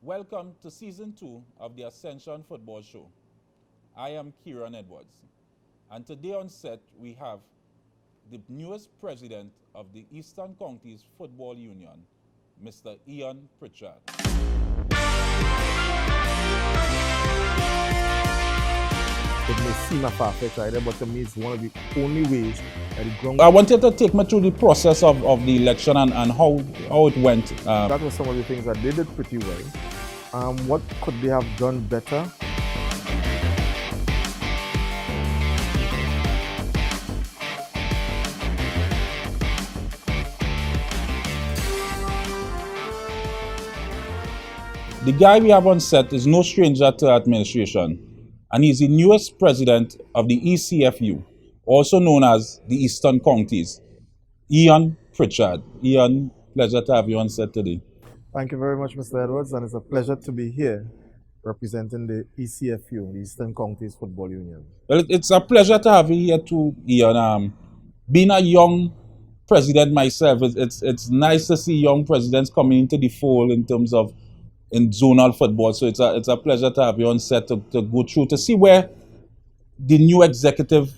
Welcome to Season 2 of the Ascension Football Show. I am Kieran Edwards, and today on set we have the newest president of the Eastern Counties Football Union, Mr. Ian Pritchard. It may seem a far-fetched idea, but to me it's one of the only ways that the ground... I wanted to take me through the process of the election and how it went. That was some of the things that they did pretty well. What could they have done better? The guy we have on set is no stranger to administration, and he's the newest president of the ECFU, also known as the Eastern Counties, Ian Pritchard. Ian, pleasure to have you on set today. Thank you very much, Mr. Edwards, and it's a pleasure to be here representing the ECFU, the Eastern Counties Football Union. Well, it's a pleasure to have you here too, Ian. Being a young president myself, it's nice to see young presidents coming into the fold in terms of in zonal football. So it's a pleasure to have you on set to go through to see where the new executive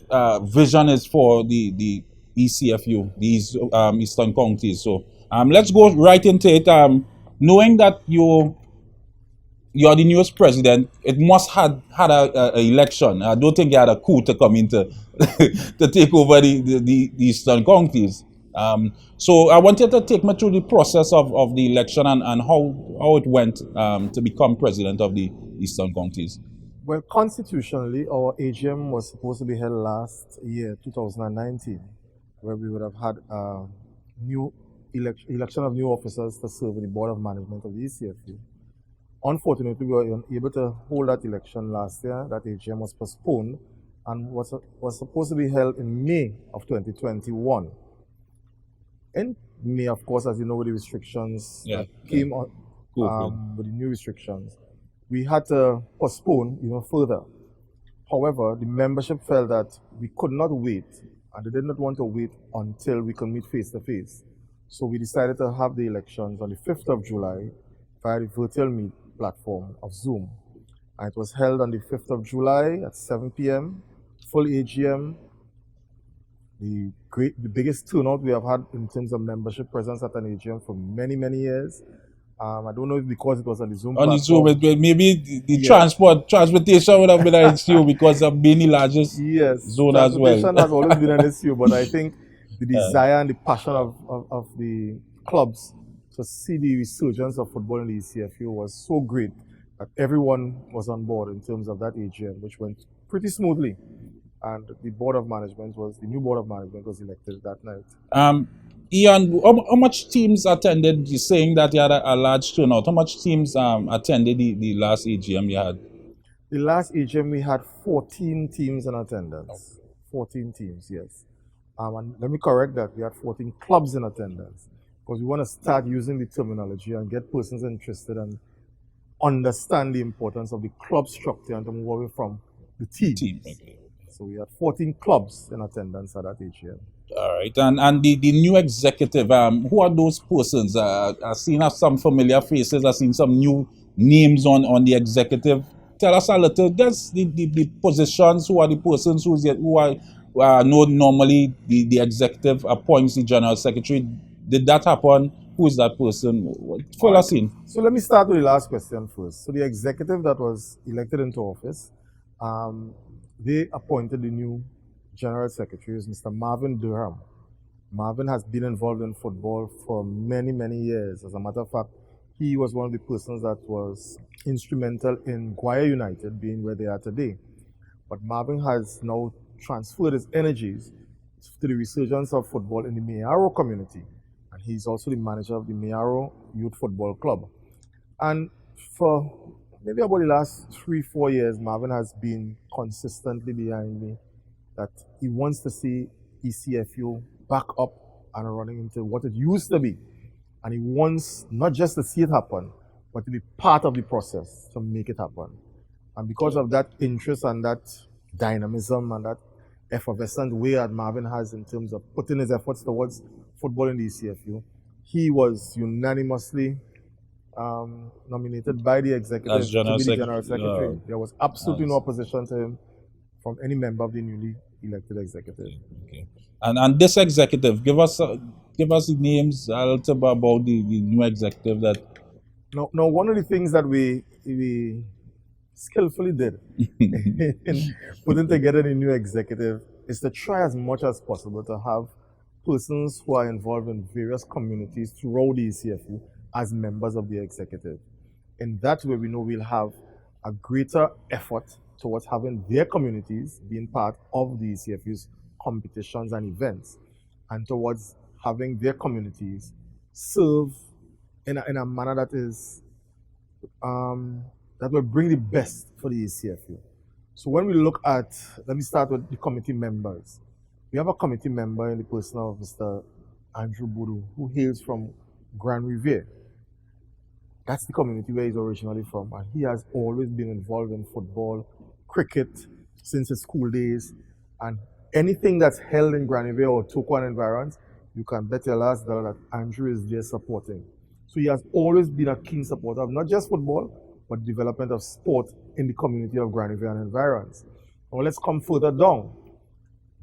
vision is for the ECFU, the Eastern Counties. So let's go right into it. Knowing that you're the newest president, it must had a election. I don't think you had a coup to come into to take over the Eastern Counties. So I wanted to take me through the process of the election and how it went to become president of the Eastern Counties. Well, constitutionally, our AGM was supposed to be held last year, 2019, where we would have had a new election of new officers to serve in the Board of Management of the ECFU. Unfortunately, we were unable to hold that election last year. That AGM was postponed and was supposed to be held in May of 2021. In May, of course, as you know, with the restrictions that came on, with the new restrictions, we had to postpone even further. However, the membership felt that we could not wait, and they did not want to wait until we could meet face to face. So we decided to have the elections on the 5th of July via the virtual meet platform of Zoom. And it was held on the 5th of July at 7 p.m., full AGM. The biggest turnout we have had in terms of membership presence at an AGM for many, many years. I don't know if because it was on the Zoom platform. On the Zoom, maybe the transportation would have been an issue because of being the largest zone as well. Transportation has always been an issue, but I think the desire and the passion of the clubs to see the resurgence of football in the ECFU was so great that everyone was on board in terms of that AGM, which went pretty smoothly. And the new board of management was elected that night. Ian, how much teams attended? You're saying that you had a large turnout. How much teams attended the last AGM you had? The last AGM we had 14 teams in attendance. 14 teams, yes. And let me correct that, we had 14 clubs in attendance, because we want to start using the terminology and get persons interested and understand the importance of the club structure and to move away from the teams. Okay. So we had 14 clubs in attendance at that AGM. All right, and the new executive, who are those persons? I've seen some familiar faces. I've seen some new names on the executive. Tell us a little. That's the positions. Who are the persons who are normally the executive appoints the general secretary? Did that happen? Who is that person? Fill us in. So let me start with the last question first. So the executive that was elected into office, they appointed the new General Secretary, is Mr. Marvin Durham. Marvin has been involved in football for many, many years. As a matter of fact, he was one of the persons that was instrumental in Guaya United being where they are today. But Marvin has now transferred his energies to the resurgence of football in the Mayaro community. And he's also the manager of the Mayaro Youth Football Club. And for maybe about the last 3-4 years, Marvin has been consistently behind me that he wants to see ECFU back up and running into what it used to be. And he wants not just to see it happen, but to be part of the process to make it happen. And because of that interest and that dynamism and that effervescent way that Marvin has in terms of putting his efforts towards football in the ECFU, he was unanimously nominated by the as executive to general be the secretary. general secretary. There was absolutely no Nice. opposition to him from any member of the newly elected executive. Okay. And this executive, give us the names a little bit about the new executive that. Now, one of the things that we skillfully did in putting together the new executive is to try as much as possible to have persons who are involved in various communities throughout the ECFU as members of the executive. In that way, we know we'll have a greater effort towards having their communities being part of the ECFU's competitions and events, and towards having their communities serve in a manner that is that will bring the best for the ECFU. So when we look at, let me start with the committee members. We have a committee member in the person of Mr. Andrew Boodoo, who hails from Grand Riviere. That's the community where he's originally from, and he has always been involved in football, cricket since his school days, and anything that's held in Grand Riviere or Tokwan environs, you can bet your last dollar that Andrew is there supporting. So he has always been a keen supporter of not just football, but the development of sport in the community of Grand Riviere and environs. Now let's come further down.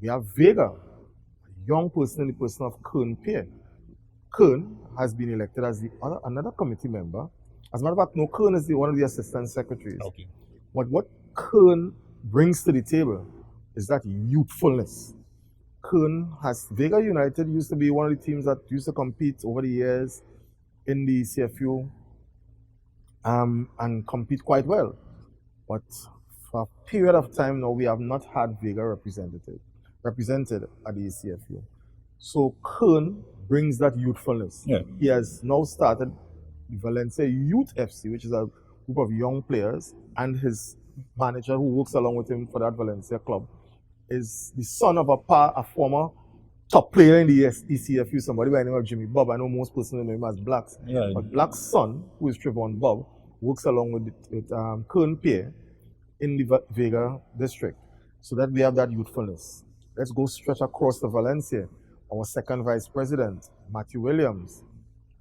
We have Vega, a young person in the person of Kern Pierre. Kern has been elected as another committee member. As a matter of fact, no, Kern is one of the assistant secretaries. Okay. But what Kern brings to the table is that youthfulness. Kern has, Vega United used to be one of the teams that used to compete over the years in the CFU and compete quite well. But for a period of time now, we have not had Vega represented at the CFU. So Kern brings that youthfulness. Yeah. He has now started the Valencia Youth FC, which is a group of young players, and his manager who works along with him for that Valencia club is the son of a former top player in the ECFU, somebody by the name of Jimmy Bob. I know most personally know him as Blacks. Yeah. But Black's son, who is Trevon Bob, works along with Kern Pierre in the Vega district. So that we have that youthfulness. Let's go stretch across to Valencia. Our second vice president, Matthew Williams,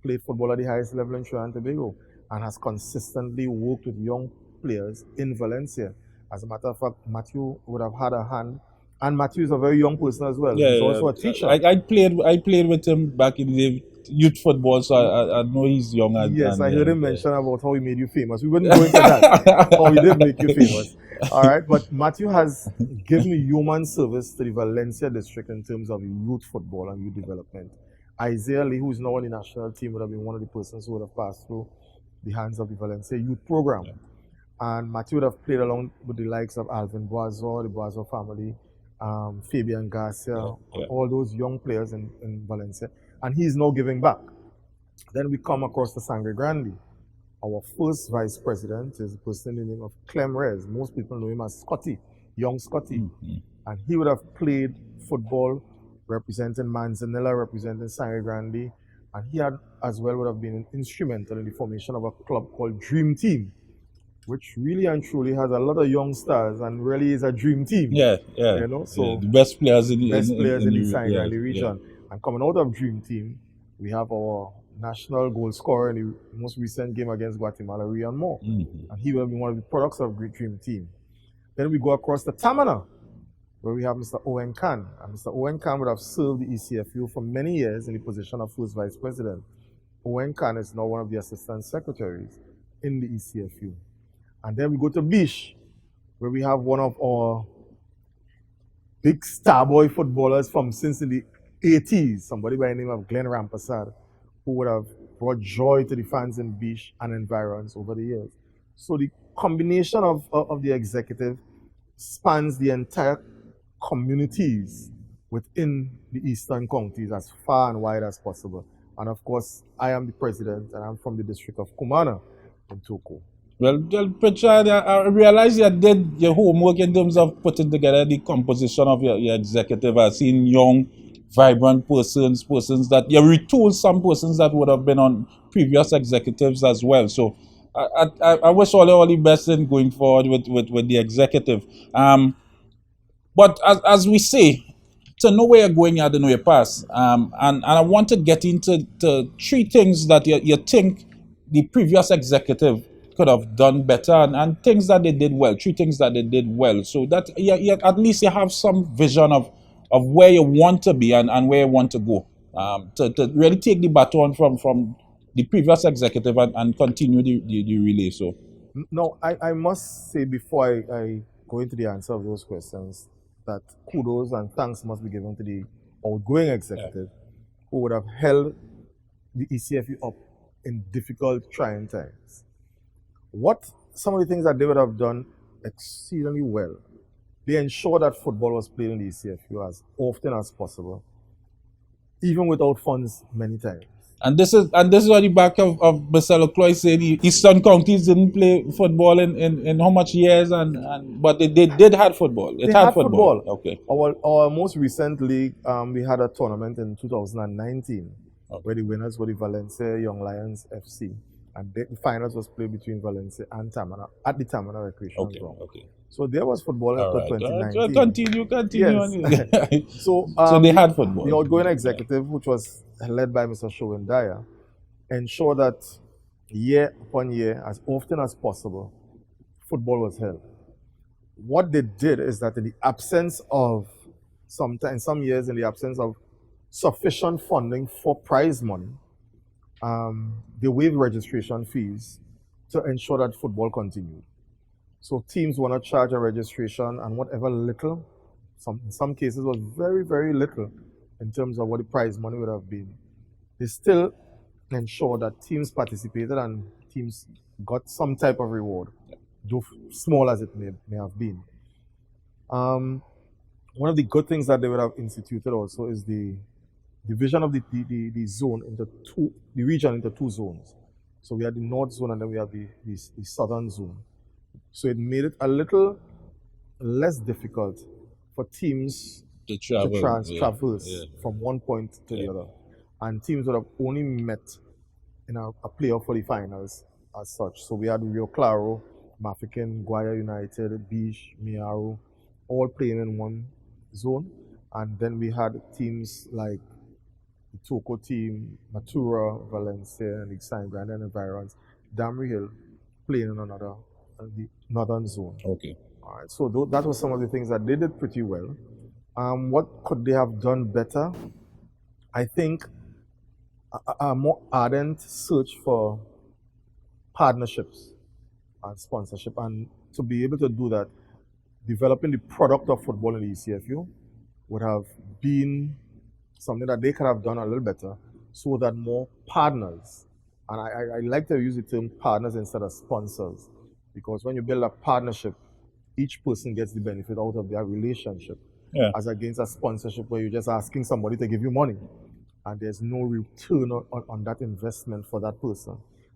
played football at the highest level in Trinidad and Tobago and has consistently worked with young players in Valencia. As a matter of fact, Matthew would have had a hand, and Matthew is a very young person as well. Yeah, He's also a teacher. I played with him back in the youth football, so I know he's young. Yes, I heard him mention about how he made you famous. We wouldn't go into that. How he did make you famous. All right, but Matthew has given human service to the Valencia district in terms of youth football and youth development. Isaiah Lee, who is now on the national team, would have been one of the persons who would have passed through the hands of the Valencia youth program. Yeah. And Matthew would have played along with the likes of Alvin Boazor, the Boazor family, Fabian Garcia, all those young players in Valencia. And he's now giving back. Then we come across the Sangre Grande. Our first vice president is a person in the name of Clem Rez. Most people know him as Scotty, young Scotty. Mm-hmm. And he would have played football representing Manzanilla, representing Sangre Grande. And he had as well would have been instrumental in the formation of a club called Dream Team, which really and truly has a lot of young stars and really is a dream team. Yeah. You know, so the best players in the Sangre Grande region. Yeah. And coming out of Dream Team, we have our national goal scorer in the most recent game against Guatemala, Rian Moore. Mm-hmm. And he will be one of the products of Great Dream Team. Then we go across the Tamana, where we have Mr. Owen Khan. And Mr. Owen Khan would have served the ECFU for many years in the position of first vice president. Owen Khan is now one of the assistant secretaries in the ECFU. And then we go to Bish, where we have one of our big star boy footballers from since in the 80s, somebody by the name of Glenn Rampasad, who would have brought joy to the fans in Bish and environs over the years. So the combination of the executive spans the entire communities within the eastern counties as far and wide as possible. And of course, I am the president and I'm from the district of Kumana in Toko. Well, Pritchard, I realize you did your homework in terms of putting together the composition of your executive. I've seen young, vibrant persons that you retooled some persons that would have been on previous executives as well. So I wish all the best in going forward with the executive. But as we say, to know where you're going, you have to know your past. And I want to get into three things that you think the previous executive could have done better, and things that they did well, three things that they did well. So that, yeah, yeah, at least you have some vision of where you want to be and where you want to go. To really take the baton from the previous executive and continue the relay. So No, I must say before I go into the answer of those questions that kudos and thanks must be given to the outgoing yeah. executive who would have held the ECFU up in difficult, trying times. What some of the things that they would have done exceedingly well, they ensured that football was played in the ECFU as often as possible, even without funds many times. And this is on the back of Marcelo Cloy saying the Eastern counties didn't play football in how much years, but they did had football. It They had had football. football. Okay. Our most recent league, we had a tournament in 2019 Okay. where the winners were the Valencia Young Lions FC. And the finals was played between Valencia and Tamana at the Tamana Recreational Okay. Ground. Okay. So there was football All for right. So 2019. continue Yes. on. So So they the, had football. the outgoing Yeah. executive, which was led by Mr. Sherwin Dyer, ensured that year upon year, as often as possible, football was held. What they did is that in the absence of sometimes some years in the absence of sufficient funding for prize money, they waived registration fees to ensure that football continued. So teams were not charged a registration, and whatever little, in some cases was very, very little in terms of what the prize money would have been. They still ensured that teams participated and teams got some type of reward, though small as it may have been. Um, One of the good things that they would have instituted also is the division of the zone into two, the region into two zones. So we had the north zone and then we have the southern zone. So it made it a little less difficult for teams To to travel. Yeah. traverse Yeah. from one point to the Yeah. other. And teams would have only met in a playoff for the finals as such. So we had Rio Claro, Mafikin, Guaya United, Beach, Miaro, all playing in one zone. And then we had teams like the Toko team, Matura, Valencia, and Exine Grand and Environs, Damri Hill playing in another, the northern zone. Okay. All right, so that was some of the things that they did pretty well. What could they have done better? I think a more ardent search for partnerships and sponsorship, and to be able to do that, developing the product of football in the ECFU would have been something that they could have done a little better, so that more partners, and I like to use the term partners instead of sponsors, because when you build a partnership, each person gets the benefit out of their relationship, Yeah. as against a sponsorship where you're just asking somebody to give you money and there's no return on that investment for that person.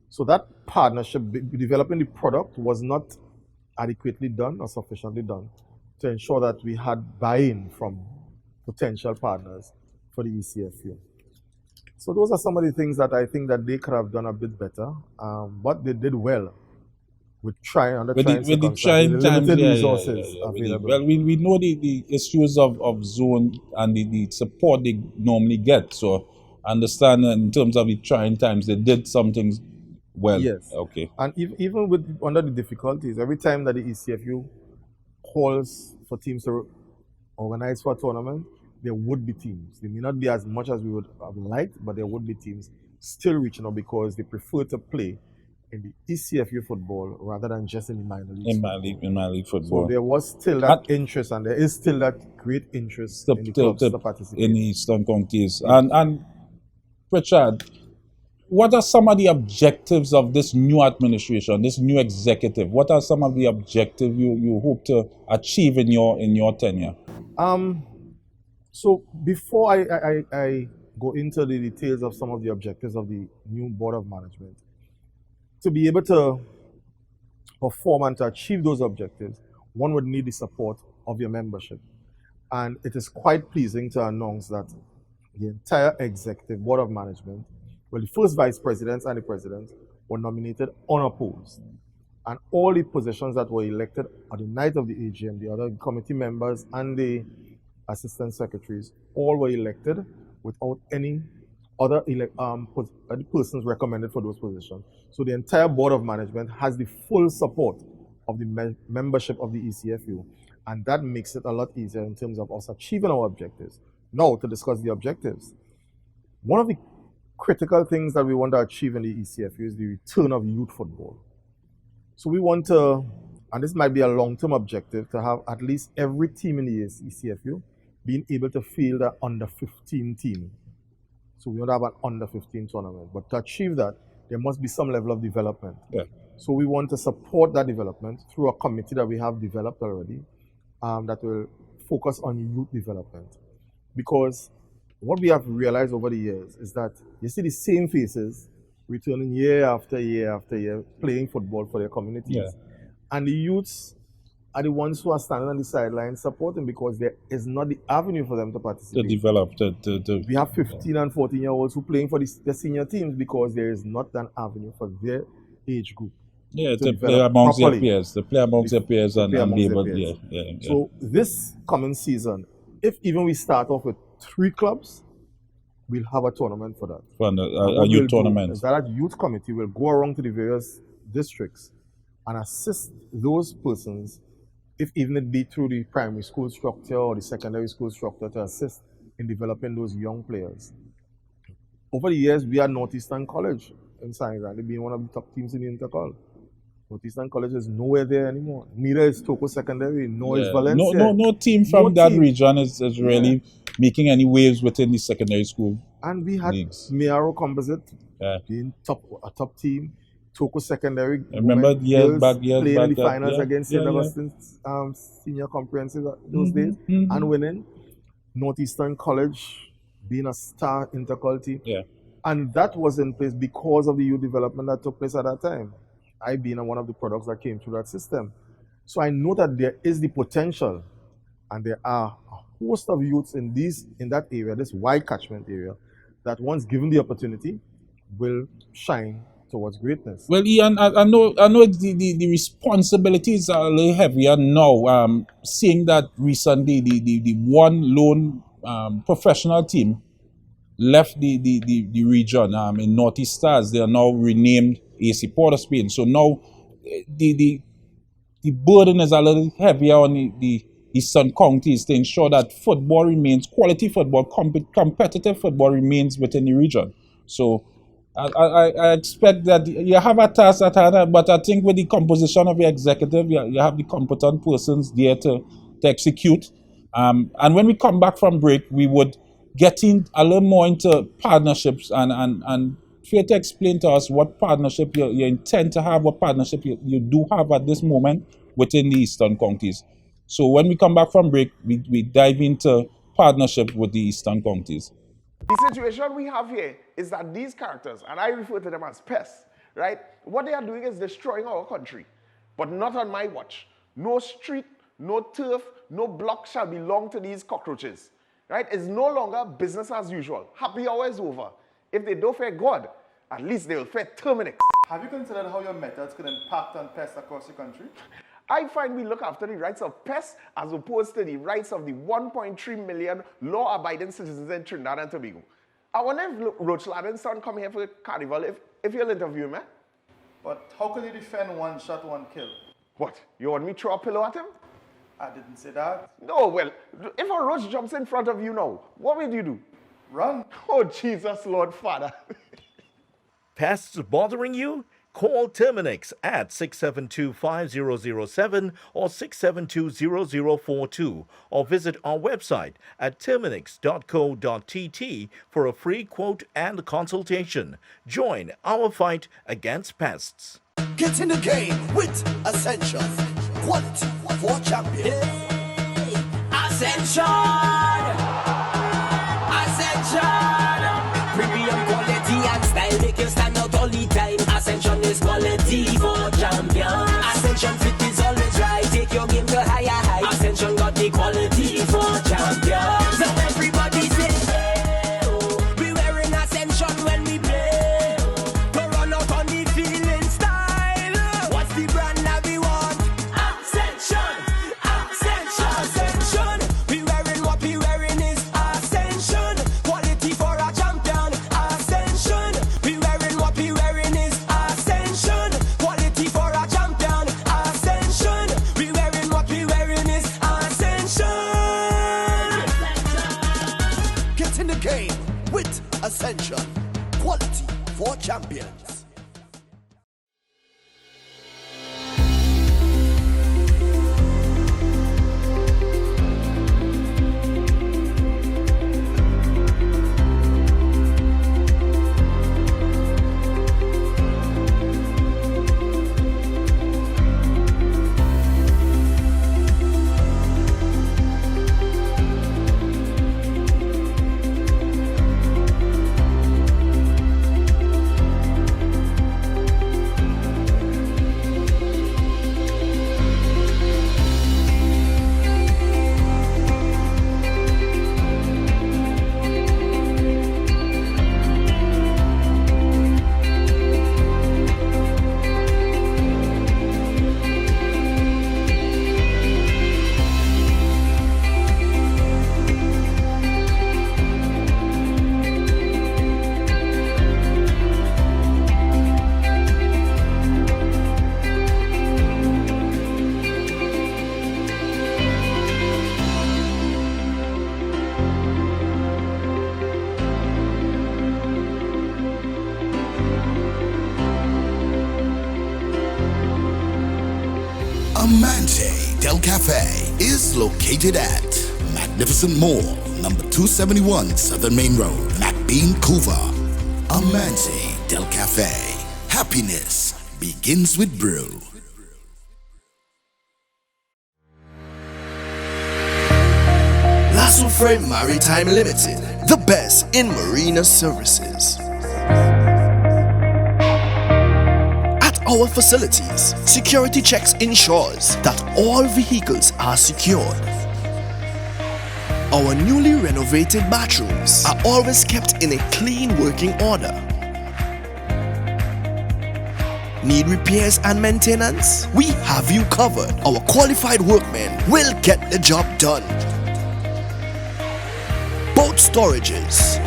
So that partnership, developing the product, was not adequately done or sufficiently done to ensure that we had buy-in from potential partners for the ECFU. So those are some of the things that I think that they could have done a bit better, but they did well with under trying With the circumstances, trying the times, limited yeah, resources available. well, we know the issues of zone and the support they normally get. So I understand in terms of the trying times, they did some things well. Yes, Okay. and even with under the difficulties, every time that the ECFU calls for teams to organize for a tournament, there would be teams. They may not be as much as we would have liked, but there would be teams still reaching out because they prefer to play in the ECFU football rather than just in the minor leagues. In my league So football. there was still that interest, and there is still that great interest in the clubs to participate. In the Eastern counties. And Richard, what are some of the objectives of this new administration, this new executive? What are some of the objectives you hope to achieve in your tenure? So before I go into the details of some of the objectives of the new board of management, to be able to perform and to achieve those objectives, one would need the support of your membership. And it is quite pleasing to announce that the entire executive board of management, well, the first vice presidents and the president were nominated unopposed. And all the positions that were elected on the night of the AGM, the other committee members and the assistant secretaries, all were elected without any other persons recommended for those positions. So the entire board of management has the full support of the membership of the ECFU, and that makes it a lot easier in terms of us achieving our objectives. Now, to discuss the objectives, one of the critical things that we want to achieve in the ECFU is the return of youth football. So we want to, and this might be a long-term objective, to have at least every team in the ECFU being able to field an under 15 team. So we want to have an under 15 tournament. But to achieve that, there must be some level of development. Yeah. So we want to support that development through a committee that we have developed already that will focus on youth development. Because what we have realized over the years is that you see the same faces returning year after year after year, playing football for their communities. Yeah. And the youths are the ones who are standing on the sidelines supporting because there is not the avenue for them to To participate. develop, We have 15 and 14-year-olds who are playing for the senior teams because there is not an avenue for their age group. yeah, to to play develop amongst their properly. peers, to play amongst their peers and amongst be their able, peers. yeah. So this coming season, if even we start off with 3 clubs, we'll have a tournament for that. Fun, And a what we'll youth do tournament. is that youth committee will go around to the various districts and assist those persons, if even it be through the primary school structure or the secondary school structure, to assist in developing those young players. Over the years, we had Northeastern College in San Grande being one of the top teams in the Intercol. Northeastern College is nowhere there anymore. Neither is Toko Secondary, nor is Yeah. Valencia. No team from No that team. region is really making any waves within the secondary school. And we had Leagues. Miaro Composite Yeah. being a top team. Toko Secondary. Remember women, years girls back playing in the that- finals yeah, against yeah, St. yeah. Augustine's Senior Comprehensive those Mhm, days mhm. and winning. Northeastern College being a star intercol team. Yeah. And that was in place because of the youth development that took place at that time. I being one of the products that came through that system. So I know that there is the potential, and there are a host of youths in that area, this wide catchment area, that once given the opportunity, will shine towards greatness. Well, Ian, I know the responsibilities are a little heavier now. Seeing that recently the one lone professional team left the region in Northeast Stars. They are now renamed AC Port of Spain. So now the burden is a little heavier on the eastern counties to ensure that football remains, quality football, competitive football remains within the region. So I expect that you have a task at hand, but I think with the composition of your executive, you have the competent persons there to execute. And when we come back from break, we would get in a little more into partnerships and fear to explain to us what partnership you intend to have, what partnership you do have at this moment within the eastern counties. So when we come back from break, we dive into partnership with the eastern counties. The situation we have here is that these characters, and I refer to them as pests, right? What they are doing is destroying our country, but not on my watch. No street, no turf, no block shall belong to these cockroaches, right? It's no longer business as usual. Happy hour is over. If they don't fear God, at least they will fear Terminix. Have you considered how your methods can impact on pests across the country? I find we look after the rights of pests as opposed to the rights of the 1.3 million law-abiding citizens in Trinidad and Tobago. I wonder if Roach Ladden's son come here for carnival, if you'll interview him, eh? But how can you defend one shot, one kill? What, you want me to throw a pillow at him? I didn't say that. No, well, if a roach jumps in front of you now, what will you do? Run. Oh, Jesus, Lord Father. Pests bothering you? Call Terminix at 672-5007 or 672-0042 or visit our website at terminix.co.tt for a free quote and consultation. Join our fight against pests. Get in the game with Ascension. Quality for champion. Ascension! Ascension! Premium quality and style make you stand out all the time. Ascension is quality for champion. Ascension fit is always right. Take your game to higher heights. Ascension got the quality for champion. So everybody say, hey, oh. We wearing Ascension when we play. To run out on the field in style. What's the brand that we want? Ascension! Ascension! Ascension! We wearing what we Ascension. Quality for champions. Amante Del Cafe is located at Magnificent Mall, number 271 Southern Main Road, McBean, Couva. Amante Del Cafe. Happiness begins with brew. Lasso Frame Maritime Limited, the best in marina services. At our facilities, security checks ensures that all vehicles are secured. Our newly renovated bathrooms are always kept in a clean working order. Need repairs and maintenance? We have you covered. Our qualified workmen will get the job done. Boat storages,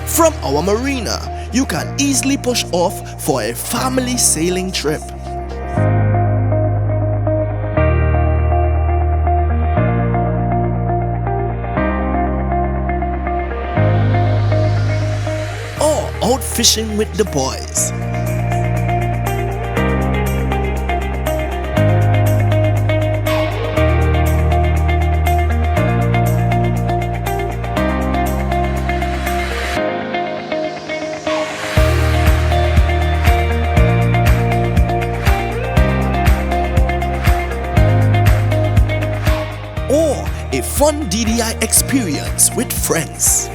from our marina, you can easily push off for a family sailing trip. Or out fishing with the boys. Or a fun DDI experience with friends.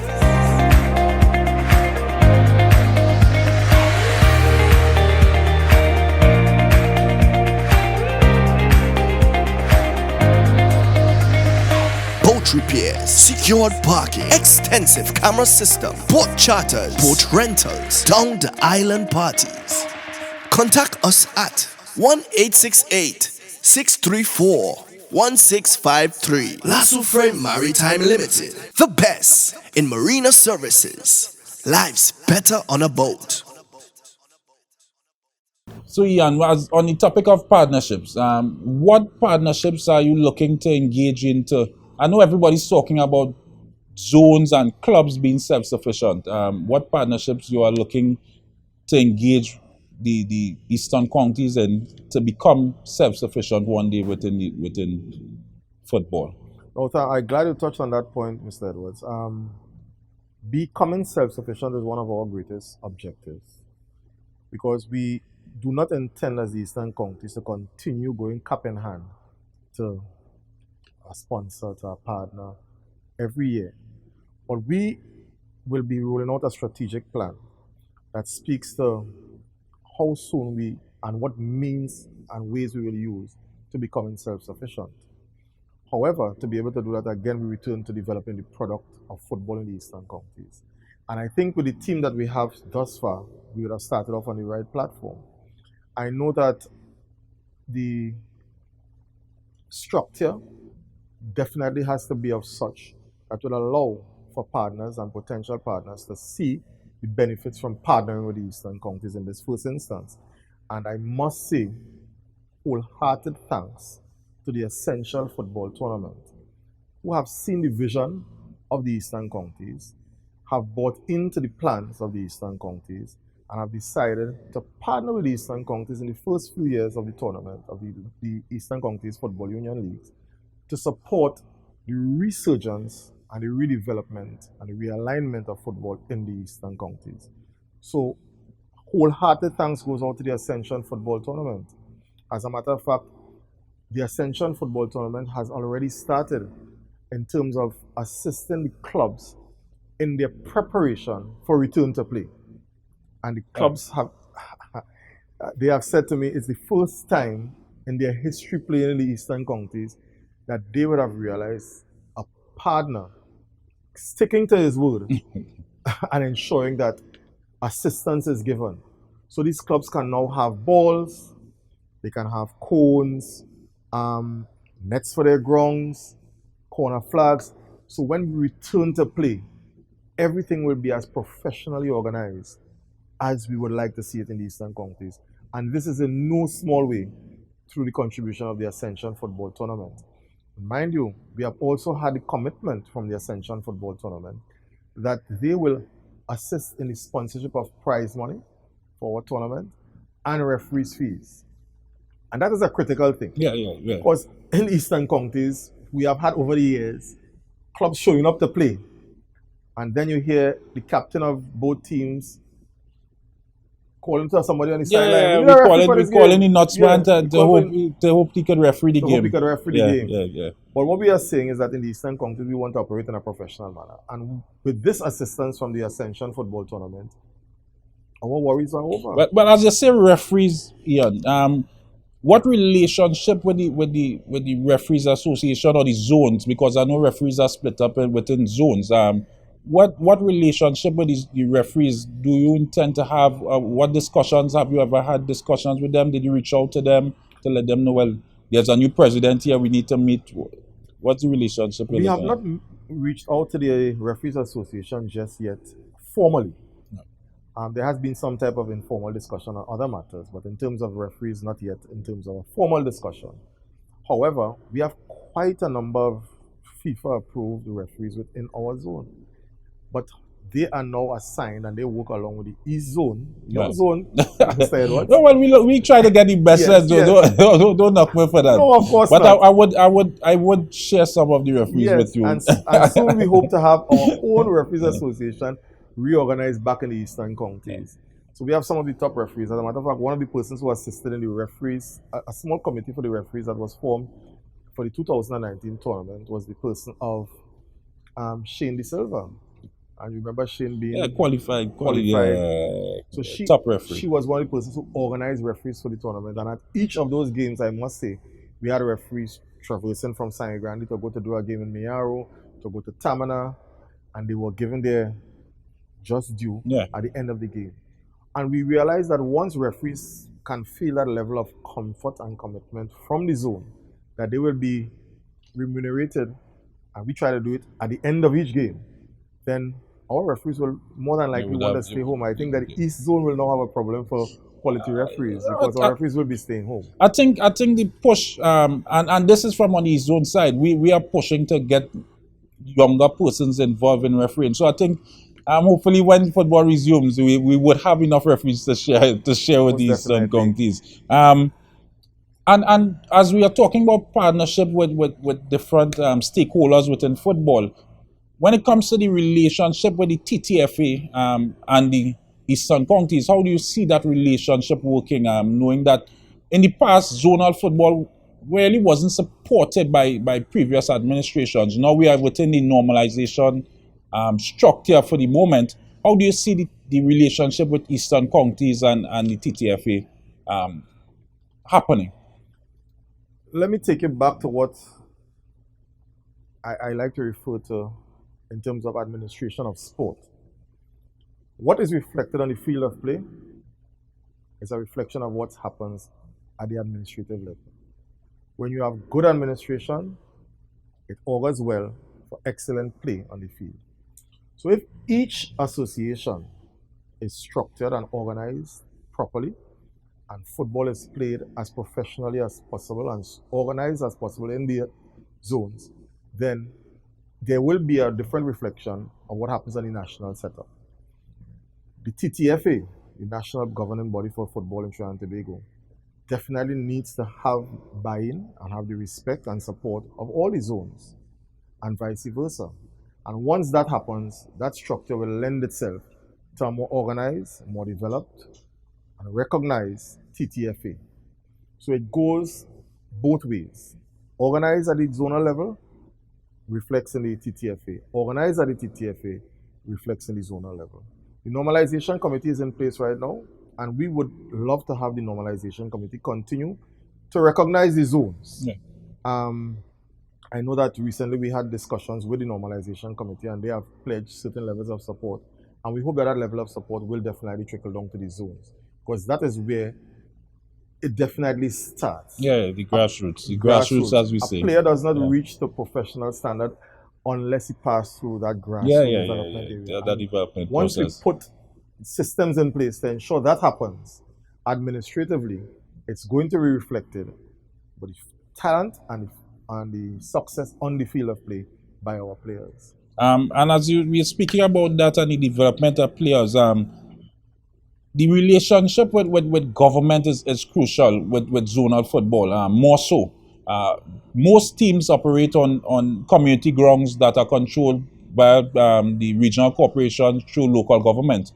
Boat repairs, secured parking, extensive camera system, boat charters, boat rentals, down the island parties. Contact us at 1-868-634-1653. Lasso Frame Maritime Limited, the best in marina services. Life's better on a boat. So Ian, as on the topic of partnerships, what partnerships are you looking to engage into? I know everybody's talking about zones and clubs being self-sufficient. What partnerships you are looking to engage the Eastern counties in to become self-sufficient one day within football? No, I'm glad you touched on that point, Mr. Edwards. Becoming self-sufficient is one of our greatest objectives because we do not intend as the Eastern counties to continue going cup in hand to a sponsor, to a partner every year. But we will be rolling out a strategic plan that speaks to how soon we and what means and ways we will use to becoming self-sufficient. However, to be able to do that, again, we return to developing the product of football in the Eastern counties. And I think with the team that we have thus far, we would have started off on the right platform. I know that the structure definitely has to be of such that will allow for partners and potential partners to see the benefits from partnering with the Eastern Counties in this first instance. And I must say, wholehearted thanks to the Ascension Football Tournament, who have seen the vision of the Eastern Counties, have bought into the plans of the Eastern Counties, and have decided to partner with the Eastern Counties in the first few years of the tournament of the Eastern Counties Football Union Leagues to support the resurgence and the redevelopment and the realignment of football in the Eastern Counties. So, wholehearted thanks goes out to the Ascension Football Tournament. As a matter of fact, the Ascension Football Tournament has already started in terms of assisting the clubs in their preparation for return to play. And the clubs they have said to me it's the first time in their history playing in the Eastern Counties that they would have realized a partner sticking to his word and ensuring that assistance is given. So these clubs can now have balls, they can have cones, nets for their grounds, corner flags. So when we return to play, everything will be as professionally organized as we would like to see it in the Eastern Counties. And this is in no small way through the contribution of the Ascension Football Tournament. Mind you, we have also had the commitment from the Ascension Football Tournament that they will assist in the sponsorship of prize money for our tournament and referees' fees. And that is a critical thing. Yeah. Because in Eastern Counties, we have had over the years clubs showing up to play. And then you hear the captain of both teams calling to somebody on the sideline. We're calling the nuts man to hope he could referee the game. Yeah. But what we are saying is that in the Eastern Counties, we want to operate in a professional manner. And with this assistance from the Ascension Football Tournament, our worries are over. But as you say, referees, Ian, what relationship with the referees association or the zones? Because I know referees are split up within zones. What relationship with the referees do you intend to have? What discussions have you ever had discussions with them? Did you reach out to them to let them know, well, there's a new president here, we need to meet? What's the relationship with We have not reached out to the Referees Association just yet, formally. No. There has been some type of informal discussion on other matters, but in terms of referees, not yet in terms of a formal discussion. However, we have quite a number of FIFA-approved referees within our zone. But they are now assigned and they work along with the East Zone. Your zone, Mr. Edwards. No, well, we try to get the best. Yes. Don't knock me for that. No, of course but not. I would share some of the referees with you. And soon we hope to have our own referees association reorganized back in the Eastern Counties. So we have some of the top referees. As a matter of fact, one of the persons who assisted in the referees, a small committee for the referees that was formed for the 2019 tournament was the person of Shane De Silva. And you remember Shane being qualified. So top referee. She was one of the persons who organized referees for the tournament. And at each of those games, I must say, we had referees traversing from San Grande to go to do a game in Mayaro, to go to Tamana, and they were given their just due at the end of the game. And we realized that once referees can feel that level of comfort and commitment from the zone, that they will be remunerated, and we try to do it at the end of each game, then our referees will more than likely want to stay home. I think that the East Zone will now have a problem for quality referees because our referees will be staying home. I think the push, and this is from on the East Zone side, we are pushing to get younger persons involved in refereeing. So I think hopefully when football resumes, we would have enough referees to share with the Eastern Counties. And as we are talking about partnership with different stakeholders within football, when it comes to the relationship with the TTFA and the Eastern Counties, how do you see that relationship working, knowing that in the past, zonal football really wasn't supported by previous administrations? Now we are within the normalization structure for the moment. How do you see the relationship with Eastern Counties and the TTFA happening? Let me take you back to what I like to refer to in terms of administration of sport. What is reflected on the field of play is a reflection of what happens at the administrative level. When you have good administration, it augurs well for excellent play on the field. So if each association is structured and organized properly, and football is played as professionally as possible and organized as possible in the zones, then there will be a different reflection of what happens in the national setup. The TTFA, the national governing body for football in Trinidad and Tobago, definitely needs to have buy-in and have the respect and support of all the zones, and vice versa. And once that happens, that structure will lend itself to a more organized, more developed, and recognized TTFA. So it goes both ways. Organized at the zonal level reflects in the TTFA. Organized at the TTFA reflects in the zonal level. The normalization committee is in place right now, and we would love to have the normalization committee continue to recognize the zones. Yeah. I know that recently we had discussions with the normalization committee, and they have pledged certain levels of support, and we hope that that level of support will definitely trickle down to the zones, because that is where it definitely starts. Yeah, the grassroots. The grassroots, as we say. A player does not reach the professional standard unless he passes through that grassroots development area. That development Once process. we put systems in place to ensure that happens administratively, it's going to be reflected, but the talent and the success on the field of play by our players. And as we're speaking about that and the development of players, the relationship with government is crucial with zonal football, more so. Most teams operate on community grounds that are controlled by the regional corporation through local government.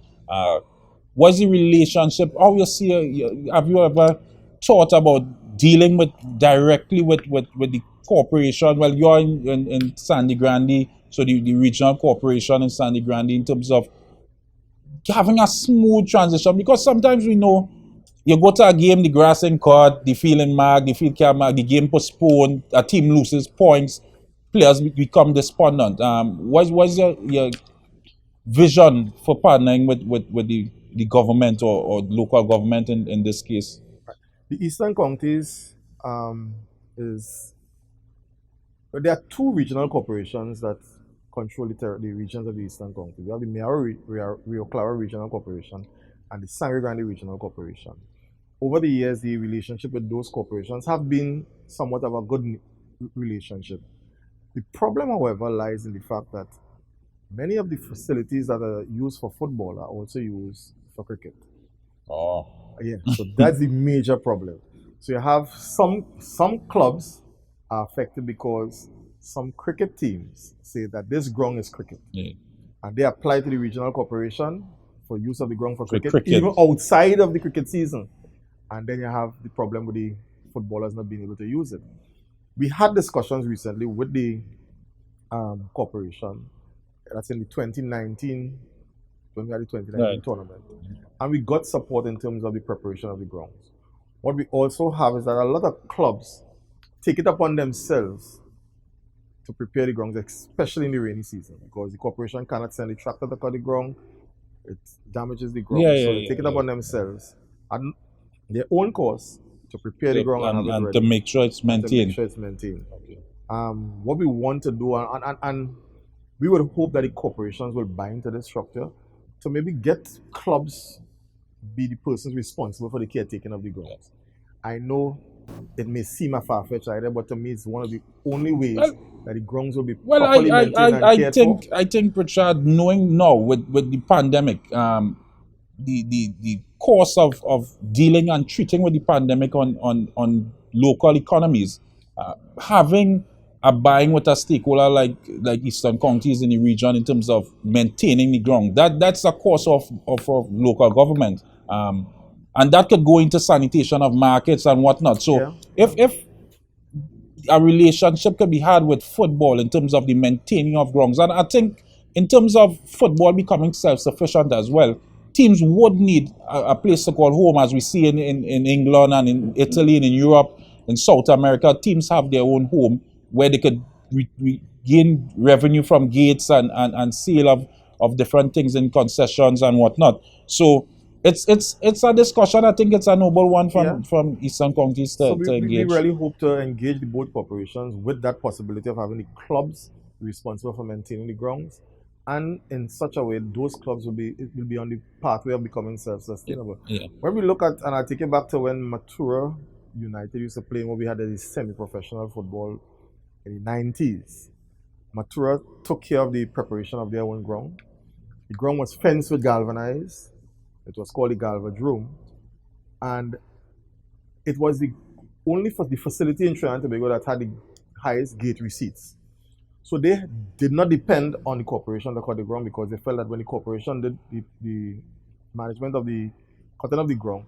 What's the relationship? Have you ever thought about dealing directly with the corporation? Well, you're in Sandy Grande, so the regional corporation in Sandy Grande, in terms of having a smooth transition, because sometimes we know you go to a game, the grass ain't cut, the field ain't marked, the field can't mark, the game postponed, a team loses points, players become despondent. What's your vision for partnering with the government or local government in this case? The Eastern Counties there are two regional corporations that control the regions of the Eastern County. We have the Rio Clara Regional Corporation and the Sangre Grande Regional Corporation. Over the years, the relationship with those corporations have been somewhat of a good relationship. The problem, however, lies in the fact that many of the facilities that are used for football are also used for cricket. Oh. Yeah, so that's the major problem. So you have some clubs are affected because some cricket teams say that this ground is cricket. Yeah. And they apply to the regional corporation for use of the ground for cricket, cricket, even outside of the cricket season. And then you have the problem with the footballers not being able to use it. We had discussions recently with the corporation. That's in the 2019, when we had the 2019 tournament. And we got support in terms of the preparation of the grounds. What we also have is that a lot of clubs take it upon themselves to prepare the grounds, especially in the rainy season, because the corporation cannot send a tractor to cut the ground. It damages the ground. So they take it upon themselves at their own cost to prepare the ground and have it ready. To make sure it's maintained. Okay. What we want to do, and we would hope that the corporations will buy into this structure to maybe get clubs be the persons responsible for the caretaking of the grounds. I know it may seem a far-fetched idea, but to me it's one of the only ways that the grounds will be properly maintained and cared for. I think, Richard, knowing now with the pandemic, the course of dealing and treating with the pandemic on local economies, having a buying with a stakeholder like Eastern Counties in the region in terms of maintaining the ground, that's a course of local government. And that could go into sanitation of markets and whatnot. So if a relationship could be had with football in terms of the maintaining of grounds, and I think in terms of football becoming self-sufficient as well, teams would need a place to call home, as we see in England and in Italy and in Europe, in South America. Teams have their own home where they could gain revenue from gates and sale of different things in concessions and whatnot. So it's a discussion. I think it's a noble one from Eastern Counties to engage. We really hope to engage the both corporations with that possibility of having the clubs responsible for maintaining the grounds, and in such a way those clubs will be on the pathway of becoming self-sustainable. Yeah. When we look at, and I take it back to when Matura United used to play, when we had this semi-professional football in the 90s. Matura took care of the preparation of their own ground. The ground was fenced with galvanized. It was called the Galvadrome, and it was the only for the facility in Trinidad and Tobago that had the highest gate receipts. So they did not depend on the corporation to cut the ground, because they felt that when the corporation did the management of the cutting of the ground,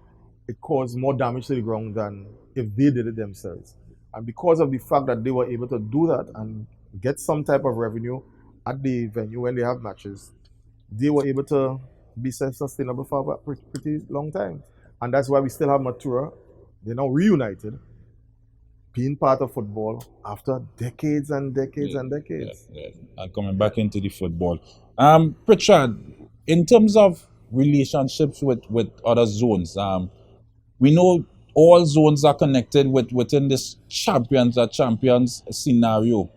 it caused more damage to the ground than if they did it themselves. And because of the fact that they were able to do that and get some type of revenue at the venue when they have matches, they were able to be self-sustainable for a pretty long time. And that's why we still have Matura. They're now reunited, being part of football after decades and decades and decades. And coming back into the football. Pritchard, in terms of relationships with other zones, we know all zones are connected within this champions scenario.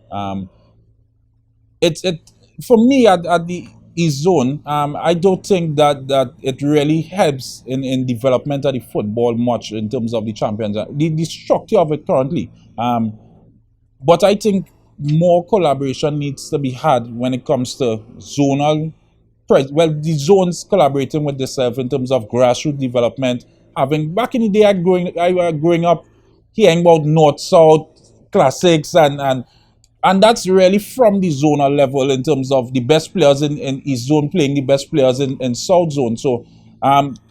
For me at the East Zone, I don't think that it really helps in development of the football much in terms of the champions. The structure of it currently. But I think more collaboration needs to be had when it comes to zonal. The zones collaborating with themselves in terms of grassroots development. Back in the day, growing up, hearing about North-South classics and that's really from the zonal level in terms of the best players in East Zone playing the best players in South Zone. So,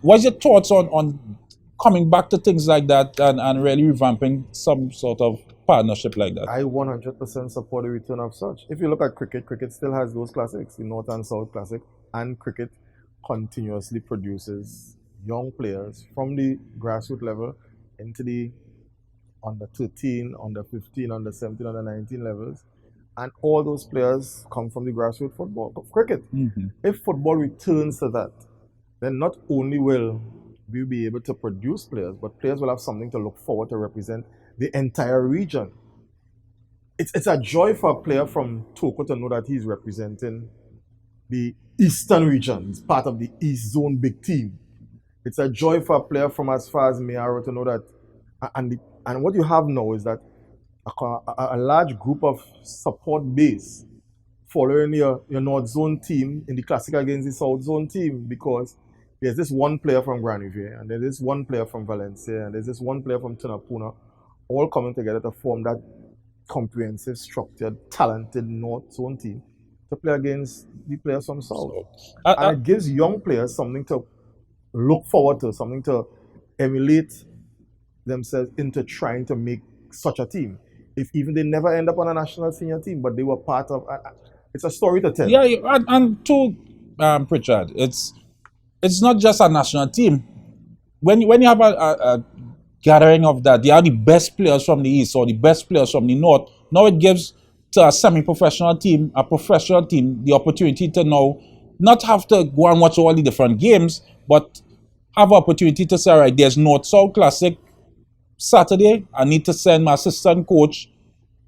what's your thoughts on coming back to things like that and really revamping some sort of partnership like that? I 100% support the return of such. If you look at cricket, cricket still has those classics, the North and South classic, and cricket continuously produces young players from the grassroots level into the under 13, under 15, under 17, under 19 levels. And all those players come from the grassroots football, cricket. Mm-hmm. If football returns to that, then not only will we be able to produce players, but players will have something to look forward to represent the entire region. It's a joy for a player from Toko to know that he's representing the Eastern region. He's part of the East Zone big team. It's a joy for a player from as far as Mayaro to know that, and what you have now is that a large group of support base following your North Zone team in the Classic against the South Zone team, because there's this one player from Granivier, and there's this one player from Valencia, and there's this one player from Tunapuna, all coming together to form that comprehensive, structured, talented North Zone team to play against the players from South. And it gives young players something to look forward to, something to emulate themselves into trying to make such a team. If even they never end up on a national senior team, but they were part of, it's a story to tell. Yeah, and to Pritchard, it's not just a national team. When you have a gathering of that, they are the best players from the East or the best players from the North. Now it gives to a semi-professional team, a professional team, the opportunity to now not have to go and watch all the different games, but have an opportunity to say, all right, there's North-South Classic Saturday. I need to send my assistant coach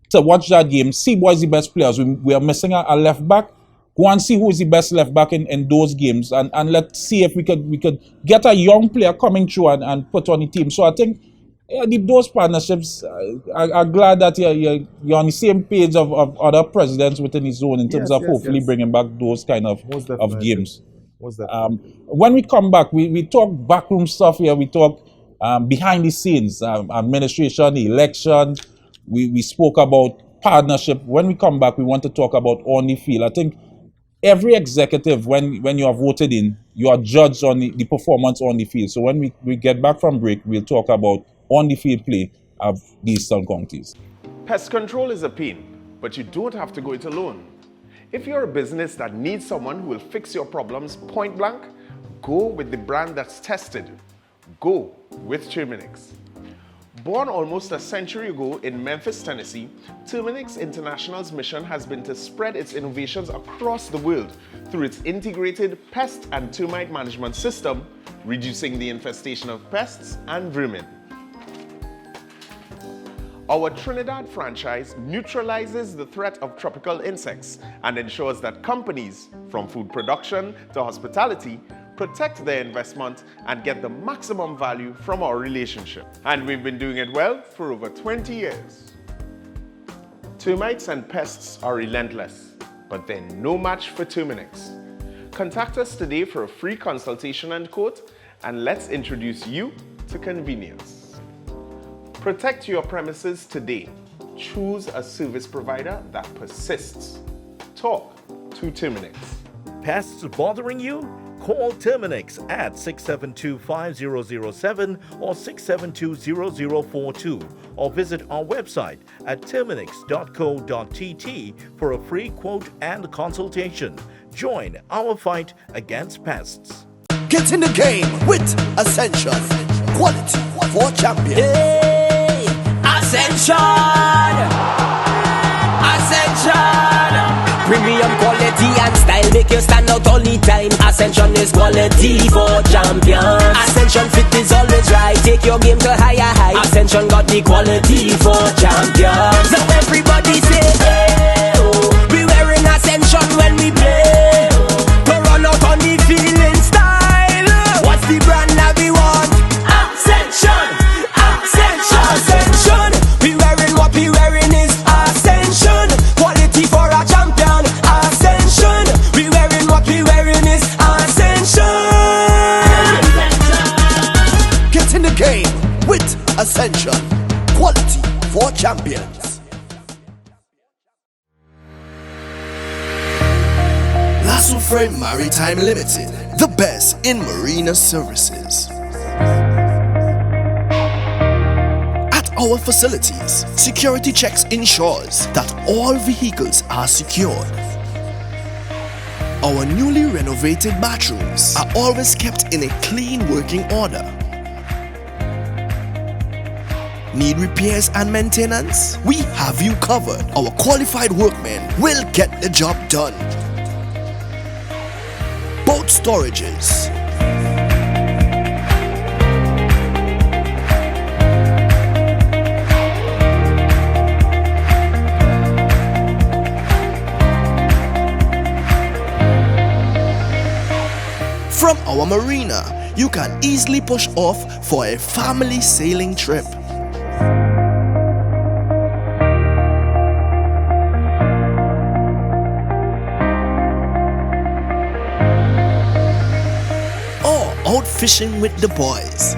to watch that game, see what is the best players. We are missing a left back. Go and see who is the best left back in those games, and let's see if we could get a young player coming through and put on the team. So I think those partnerships are glad that you're on the same page of other presidents within the zone in terms of hopefully bringing back those kind of games. When we come back, we talk backroom stuff here. We talk behind the scenes, administration, election. We spoke about partnership. When we come back, we want to talk about on the field. I think every executive, when you are voted in, you are judged on the performance on the field. So when we get back from break, we'll talk about on the field play of the Eastern Counties. Pest control is a pain, but you don't have to go it alone. If you're a business that needs someone who will fix your problems point blank, go with the brand that's tested. Go with Terminix. Born almost a century ago in Memphis, Tennessee, Terminix International's mission has been to spread its innovations across the world through its integrated pest and termite management system, reducing the infestation of pests and vermin. Our Trinidad franchise neutralizes the threat of tropical insects and ensures that companies, from food production to hospitality, protect their investment and get the maximum value from our relationship. And we've been doing it well for over 20 years. Termites and pests are relentless, but they're no match for Terminix. Contact us today for a free consultation and quote, and let's introduce you to convenience. Protect your premises today. Choose a service provider that persists. Talk to Terminix. Pests bothering you? Call Terminix at 672-5007 or 672-0042 or visit our website at terminix.co.tt for a free quote and consultation. Join our fight against pests. Get in the game with Ascension. Quality for champions. Hey, Ascension! Ascension! Premium quality and style make you stand out all the time. Ascension is quality for champions. Ascension fit is always right. Take your game to higher heights. Ascension got the quality for champions. Now everybody say, hey, oh, we wearing Ascension when we play. To run out on the field in style. What's the brand that we want? Ascension! Ascension! Ascension! We wearing what we wearing is Ascension. Quality for a champion. Ascension! We wearing what we wearing is Ascension. Get in the game with Ascension. Quality for champions. Lasso Frame Maritime Limited, the best in marina services. At our facilities, security checks ensures that all vehicles are secured. Our newly renovated bathrooms are always kept in a clean working order. Need repairs and maintenance? We have you covered. Our qualified workmen will get the job done. Boat storages, from our marina, you can easily push off for a family sailing trip. Or out fishing with the boys.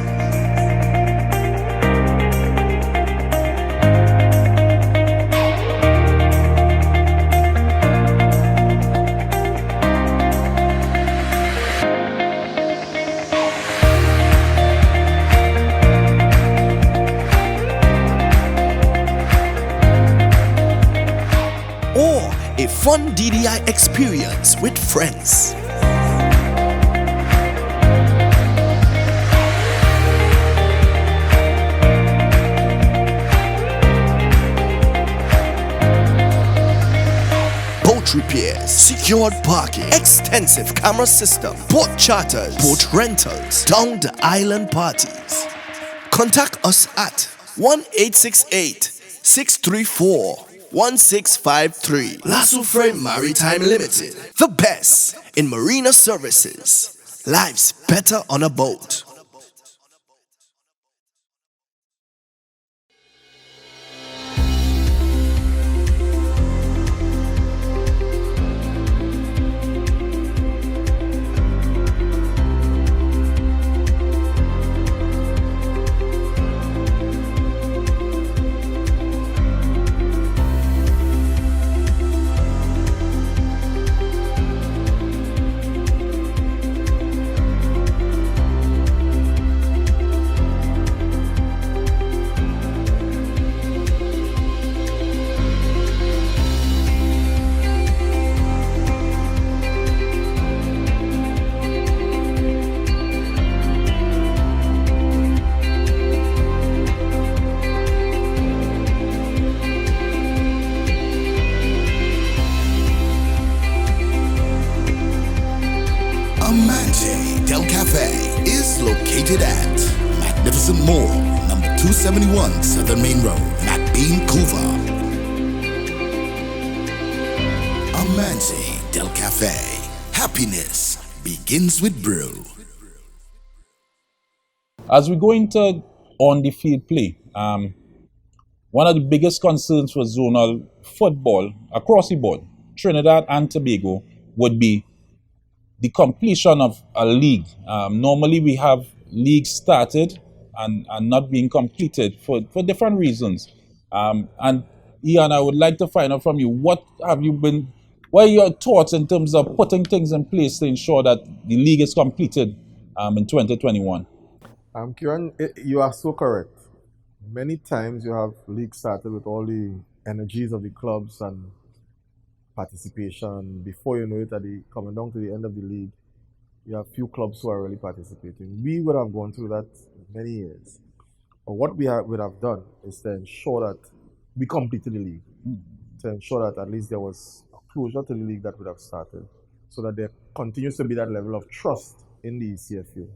Or a fun DDI experience with friends. Boat repairs, secured parking, extensive camera system, boat charters, boat rentals, down the island parties. Contact us at 1-868-634-1653. Lasso Frame Maritime Limited, the best in marina services. Life's better on a boat. Amante Del Cafe is located at Magnificent Mall, number 271 Southern Main Road, Mac Bean-Coover. Amanzi Del Cafe. Happiness begins with brew. As we go into on the field play, one of the biggest concerns for zonal football across the board, Trinidad and Tobago, would be the completion of a league. Normally we have leagues started and not being completed for different reasons. And Ian, I would like to find out from you, what are your thoughts in terms of putting things in place to ensure that the league is completed in 2021? Kieran, you are so correct. Many times you have leagues started with all the energies of the clubs and participation. Before you know it, coming down to the end of the league, you have few clubs who are really participating. We would have gone through that many years. But what would have done is to ensure that we completed the league, to ensure that at least there was a closure to the league that would have started, so that there continues to be that level of trust in the ECFU.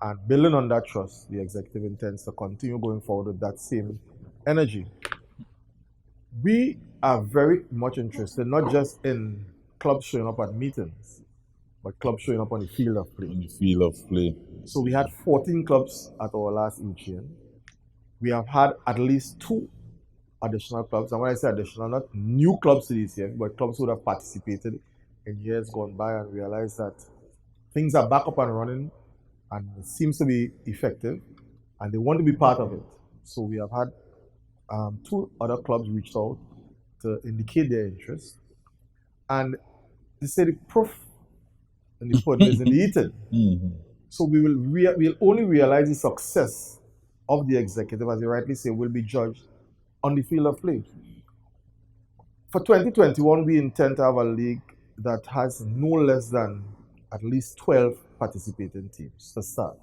And building on that trust, the executive intends to continue going forward with that same energy. We are very much interested, not just in clubs showing up at meetings, but clubs showing up on the field of play. On the field of play. So we had 14 clubs at our last EGM. We have had at least 2 additional clubs. And when I say additional, not new clubs to the ECF, but clubs who would have participated in years gone by and realized that things are back up and running and it seems to be effective and they want to be part of it. So we have had 2 other clubs reached out to indicate their interest. And they say the proof in the pudding is in the eating. Mm-hmm. So we'll only realize the success of the executive, as you rightly say, will be judged on the field of play. For 2021, we intend to have a league that has no less than at least 12 participating teams to start.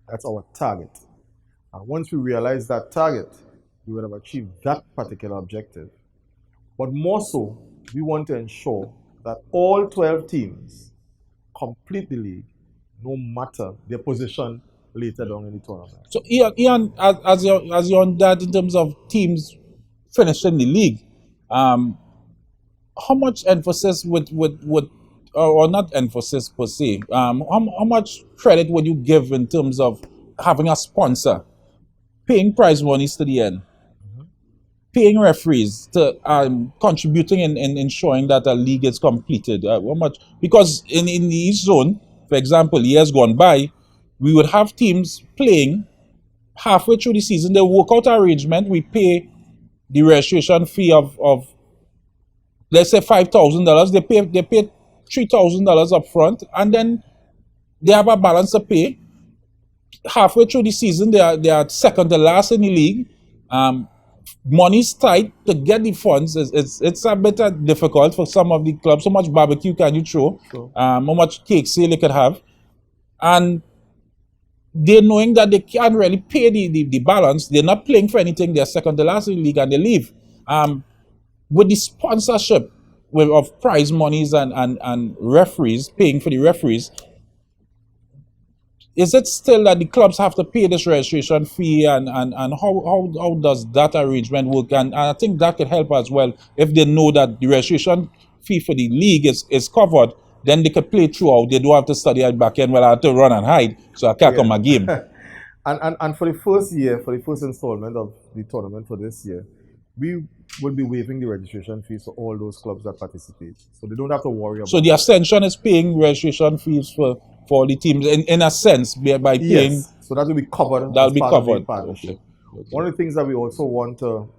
That's our target. And once we realize that target, we will have achieved that particular objective. But more so, we want to ensure that all 12 teams complete the league, no matter their position later down in the tournament. So Ian, as you're on that in terms of teams finishing the league, how much emphasis would or not emphasis per se, how much credit would you give in terms of having a sponsor, paying prize monies to the end, paying referees, to contributing in ensuring that a league is completed? How much? Because in the East Zone, for example, years gone by, we would have teams playing halfway through the season. They work out an arrangement. We pay the registration fee of let's say $5,000. They pay $3,000 up front, and then they have a balance to pay. Halfway through the season, they are second to last in the league. Money's tight to get the funds. It's a bit difficult for some of the clubs. How much barbecue can you throw? Sure. How much cake sale you could have? And they're knowing that they can't really pay the balance. They're not playing for anything. They're second to last in the league and they leave. With the sponsorship of prize monies and referees, paying for the referees, is it still that the clubs have to pay this registration fee, and how does that arrangement work? And I think that could help as well. If they know that the registration fee for the league is covered, then they could play throughout. They don't have to study at back end. Well, I have to run and hide, so I can't come my game. And for the first year, for the first installment of the tournament for this year, we will be waiving the registration fees for all those clubs that participate. So they don't have to worry about it. So the Ascension is paying registration fees for the teams in a sense by paying. Yes. So that will be covered. That'll be part of the covered. partnership. Okay. One of the things that we also want to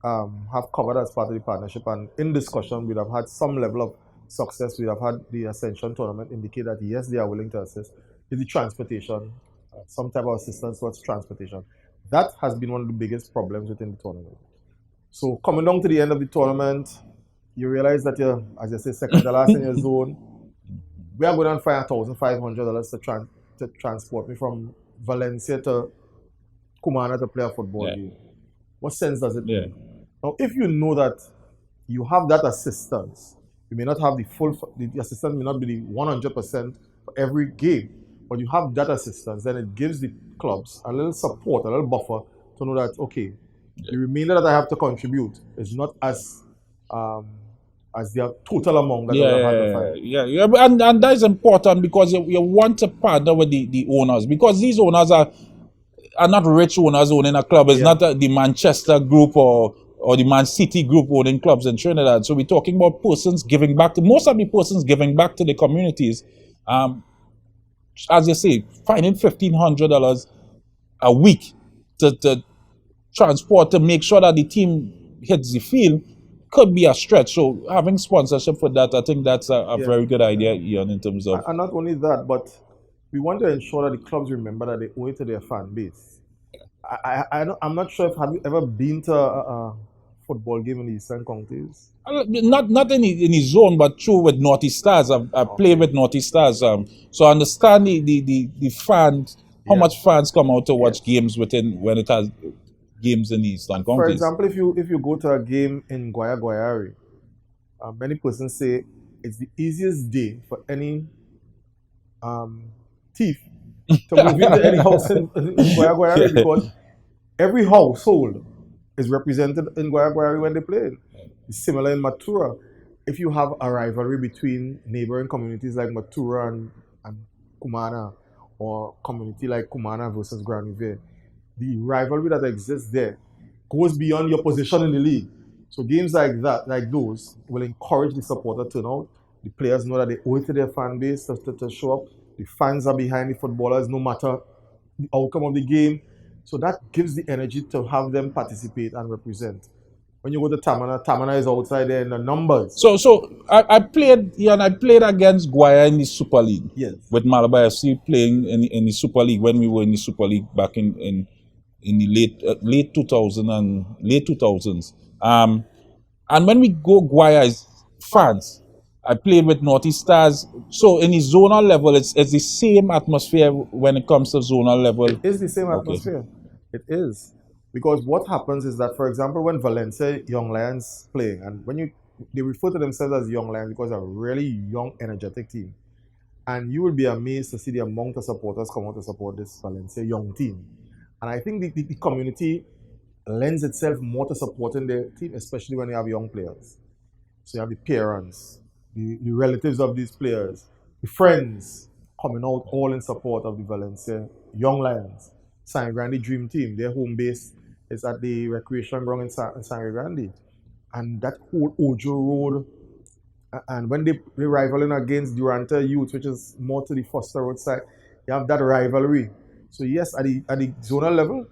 have covered as part of the partnership, and in discussion, we'd have had some level of success. We have had the Ascension tournament indicate that yes, they are willing to assist, is the transportation, some type of assistance towards transportation. That has been one of the biggest problems within the tournament. So coming down to the end of the tournament, you realize that you're, as I say, second to last in your zone. We are going to find $1,500 to transport me from Valencia to Kumana to play a football game. What sense does it make? Now, if you know that you have that assistance, you may not have the assistance may not be the 100% for every game, but you have that assistance, then it gives the clubs a little support, a little buffer to know that, okay, The remainder that I have to contribute is not um, as the total amount that I would have had to find. And that is important because you want to partner with the owners, because these owners are not rich owners owning a club. It's not the Manchester group or the Man City group owning clubs in Trinidad. So we're talking about persons giving back to, most of the persons giving back to the communities. As you say, finding $1,500 a week to transport to make sure that the team hits the field could be a stretch. So having sponsorship for that, I think that's a very good idea, Ian, in terms of. And not only that, but we want to ensure that the clubs remember that they owe it to their fan base. I'm not sure if have you ever been to a football game in the Eastern Counties? Not in the zone, but true with Naughty Stars. I've played with Naughty Stars. So I understand the fans, how much fans come out to watch games when it has games in the Eastern Counties. For example, if you go to a game in Guayari, many persons say it's the easiest day for any thief to move into any house in Guayari because every household is represented in Guayari when they play. It's similar in Matura. If you have a rivalry between neighboring communities like Matura and Kumana, or community like Kumana versus Grand Riviere, the rivalry that exists there goes beyond your position in the league. So games like that, like those, will encourage the supporter turnout. The players know that they owe it to their fan base to show up. The fans are behind the footballers no matter the outcome of the game. So that gives the energy to have them participate and represent. When you go to Tamana is outside there in the numbers. So I played against Guaya in the Super League. Yes. With Malabar FC playing in the Super League when we were in the Super League back in the late 2000s. And when we go Guaya as fans, I played with Naughty Stars. So in the zonal level, it's the same atmosphere when it comes to zonal level. It is the same atmosphere. It is. Because what happens is that, for example, when Valencia Young Lions play, and they refer to themselves as Young Lions because they're a really young, energetic team. And you will be amazed to see the amount of supporters come out to support this Valencia young team. And I think the community lends itself more to supporting the team, especially when you have young players. So you have the parents, the relatives of these players, the friends coming out all in support of the Valencia Young Lions. Sangre Grande Dream Team, their home base is at the recreation ground in Sangre Grande. And that whole Ojo Road, and when they're rivaling against Duranta Youth, which is more to the Foster Road side, you have that rivalry. So yes, at the zonal level,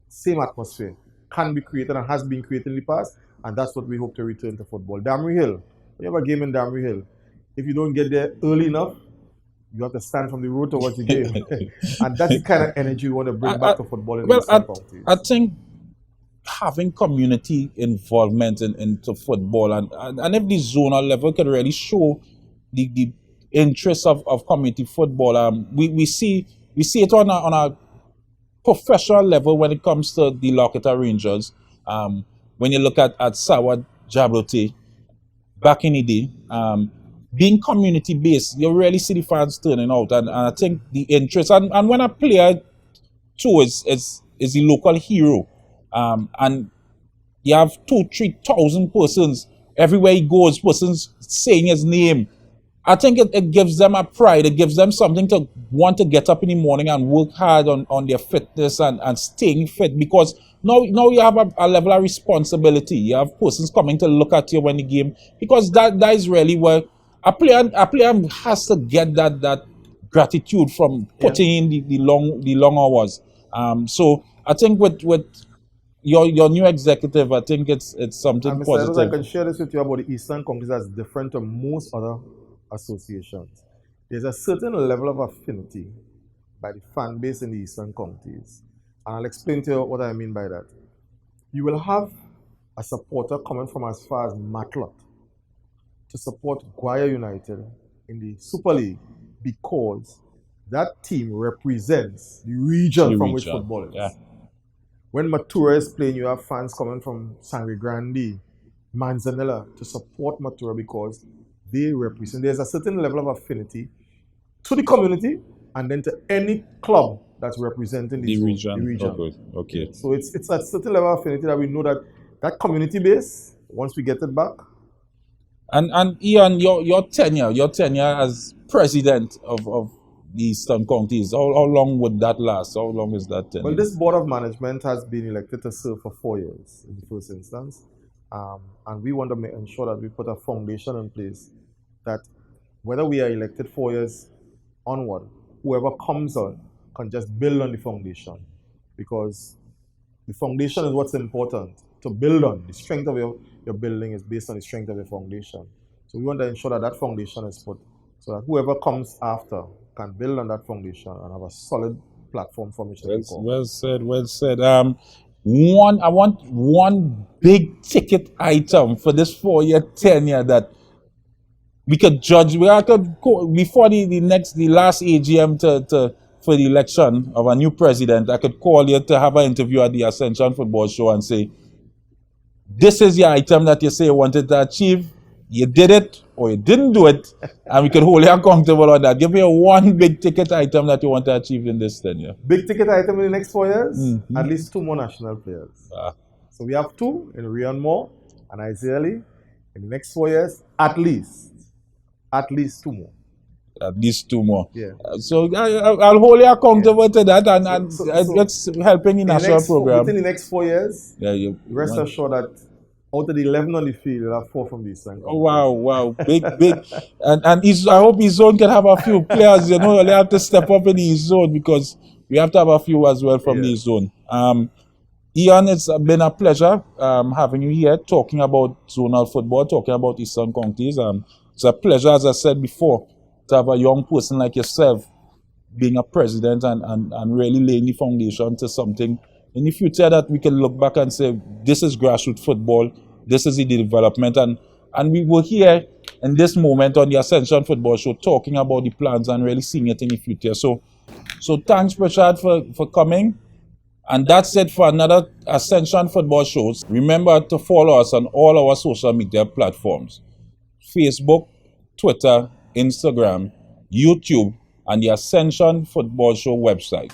same atmosphere can be created and has been created in the past, and that's what we hope to return to football. Damry Hill, when you have a game in Damry Hill, if you don't get there early enough, you have to stand from the road to watch the game. And that's the kind of energy we want to bring back to football in the Eastern Counties. I think having community involvement into football and if the zonal level could really show the interest of community football, we see it on a professional level when it comes to the Locketa Rangers. When you look at Sawa Jablote back in the day, being community based, you really see the fans turning out, and I think the interest and when a player too is the local hero, and you have 2,000-3,000 persons everywhere he goes, persons saying his name. I think it gives them a pride. It gives them something to want to get up in the morning and work hard on their fitness and staying fit, because now you have a level of responsibility. You have persons coming to look at you when the game, because that is really where a player has to get that gratitude from putting in the long hours. So I think with your new executive, I think it's something Mr. positive. Edwards, I can share this with you about the Eastern Counties that's different to most other associations. There's a certain level of affinity by the fan base in the Eastern Counties. And I'll explain to you what I mean by that. You will have a supporter coming from as far as Matlot to support Guaya United in the Super League because that team represents the region from which football is. Yeah. When Matura is playing, you have fans coming from Sangre Grande, Manzanilla to support Matura because they represent. There's a certain level of affinity to the community and then to any club that's representing The zone, region. Oh, good. Okay. So it's at certain level of affinity that we know that that community base, once we get it back. And Ian, your tenure as president of the Eastern Counties, how long would that last? How long is that tenure? Well, this board of management has been elected to serve for 4 years in the first instance. And we want to ensure that we put a foundation in place that whether we are elected 4 years onward, whoever comes on can just build on the foundation, because the foundation is what's important to build on. The strength of your building is based on the strength of your foundation. So we want to ensure that that foundation is put so that whoever comes after can build on that foundation and have a solid platform from which to take off. Well said, well said. I want one big ticket item for this 4-year tenure that we could judge. We could go before the last AGM for the election of a new president. I could call you to have an interview at the Ascension Football Show and say, this is your item that you say you wanted to achieve. You did it or you didn't do it, and we could hold you accountable on that. Give me one big ticket item that you want to achieve in this tenure. Big ticket item in the next 4 years? At least 2 more national players. So we have 2 in Rian Moore and Isaiah Lee. In the next 4 years, at least 2 more. At least 2 more. Yeah. So I'll hold you accountable to that, and it's helping the national program. Within the next 4 years, yeah, rest assured that out of the 11 on the field, you'll have 4 from the Eastern Conference. Oh, wow, big. And I hope his zone can have a few players, they have to step up in his zone, because we have to have a few as well from the zone. Ian, it's been a pleasure having you here, talking about zonal football, talking about Eastern Counties. It's a pleasure, as I said before, to have a young person like yourself being a president and really laying the foundation to something in the future that we can look back and say, this is grassroots football, this is the development. And we were here in this moment on the Ascension Football Show talking about the plans and really seeing it in the future. So thanks, Prashad, for coming. And that's it for another Ascension Football Shows. Remember to follow us on all our social media platforms: Facebook, Twitter, Instagram, YouTube, and the Ascension Football Show website.